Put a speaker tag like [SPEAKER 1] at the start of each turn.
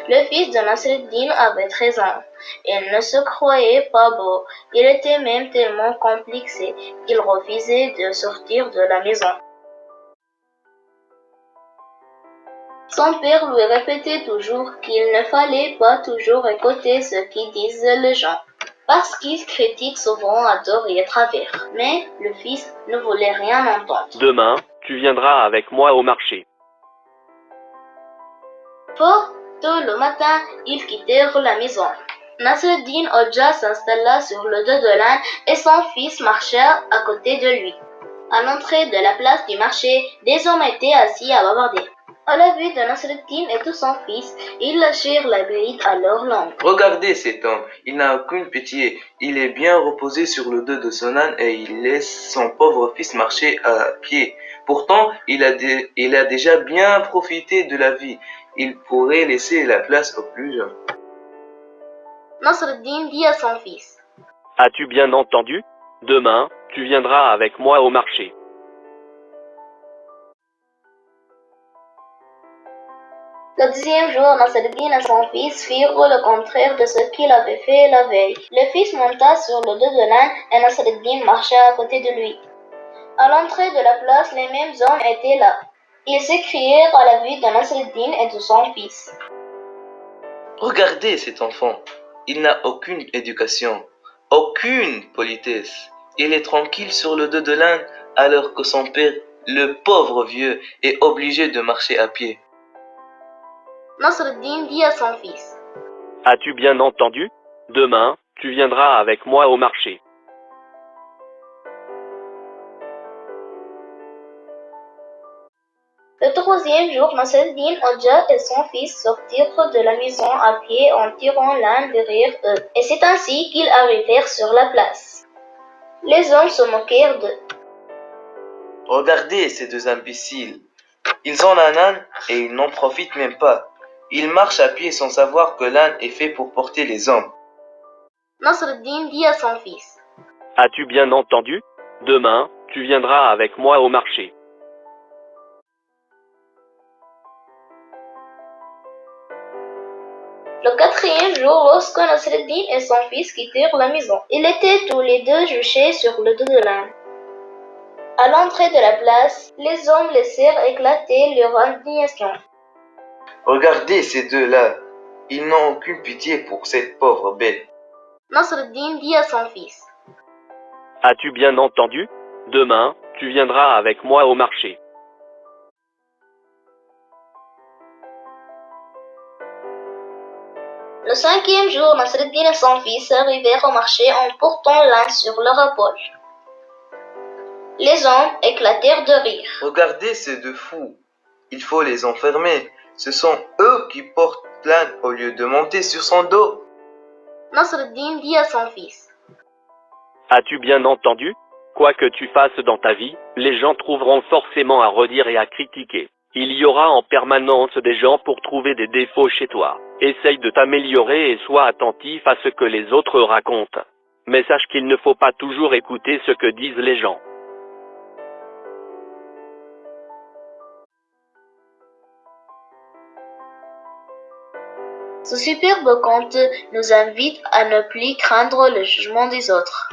[SPEAKER 1] Le fils de Nasreddin avait 13 ans. Il ne se croyait pas beau. Il était même tellement complexé qu'il refusait de sortir de la maison. Son père lui répétait toujours qu'il ne fallait pas toujours écouter ce qu'ils disent les gens, parce qu'ils critiquent souvent à tort et à travers. Mais le fils ne voulait rien entendre.
[SPEAKER 2] Demain, tu viendras avec moi au marché.
[SPEAKER 1] Fort tôt le matin, ils quittèrent la maison. Nasreddin Hodja s'installa sur le dos de l'âne et son fils marcha à côté de lui. À l'entrée de la place du marché, des hommes étaient assis à bavarder. À la vue de Nasreddin et de son fils, ils lâchèrent la bride à leur langue.
[SPEAKER 3] Regardez cet homme, il n'a aucune pitié. Il est bien reposé sur le dos de son âne et il laisse son pauvre fils marcher à pied. Pourtant, il a déjà bien profité de la vie. Il pourrait laisser la place aux plus jeunes.
[SPEAKER 1] Nasreddin dit à son fils:
[SPEAKER 2] As-tu bien entendu? Demain, tu viendras avec moi au marché.
[SPEAKER 1] Le deuxième jour, Nasreddin et son fils firent le contraire de ce qu'il avait fait la veille. Le fils monta sur le dos de l'âne et Nasreddin marcha à côté de lui. À l'entrée de la place, les mêmes hommes étaient là. Ils s'écrièrent à la vue de Nasreddin et de son fils:
[SPEAKER 3] Regardez cet enfant, il n'a aucune éducation, aucune politesse. Il est tranquille sur le dos de l'âne alors que son père, le pauvre vieux, est obligé de marcher à pied.
[SPEAKER 1] Nasreddin dit à son fils:
[SPEAKER 2] As-tu bien entendu? Demain, tu viendras avec moi au marché.
[SPEAKER 1] Le troisième jour, Nasreddin Hodja et son fils sortirent de la maison à pied en tirant l'âne derrière eux. Et c'est ainsi qu'ils arrivèrent sur la place. Les hommes se moquèrent d'eux.
[SPEAKER 3] Regardez ces deux imbéciles. Ils ont un âne et ils n'en profitent même pas. Ils marchent à pied sans savoir que l'âne est fait pour porter les hommes.
[SPEAKER 1] Nasreddin dit à son fils:
[SPEAKER 2] As-tu bien entendu? Demain, tu viendras avec moi au marché.
[SPEAKER 1] Le quatrième jour, lorsque Nasreddin et son fils quittèrent la maison, ils étaient tous les deux juchés sur le dos de l'âne. À l'entrée de la place, les hommes laissèrent éclater leur indignation.
[SPEAKER 3] Regardez ces deux-là. Ils n'ont aucune pitié pour cette pauvre bête.
[SPEAKER 1] Nasreddin dit à son fils:
[SPEAKER 2] As-tu bien entendu? Demain, tu viendras avec moi au marché.
[SPEAKER 1] Le cinquième jour, Nasreddin et son fils arrivèrent au marché en portant l'âne sur leur épaule. Les hommes éclatèrent de rire.
[SPEAKER 3] Regardez ces deux fous. Il faut les enfermer. Ce sont eux qui portent l'âne au lieu de monter sur son dos.
[SPEAKER 1] Nasreddin dit à son fils:
[SPEAKER 2] As-tu bien entendu? Quoi que tu fasses dans ta vie, les gens trouveront forcément à redire et à critiquer. Il y aura en permanence des gens pour trouver des défauts chez toi. Essaye de t'améliorer et sois attentif à ce que les autres racontent. Mais sache qu'il ne faut pas toujours écouter ce que disent les gens.
[SPEAKER 1] Ce superbe conte nous invite à ne plus craindre le jugement des autres.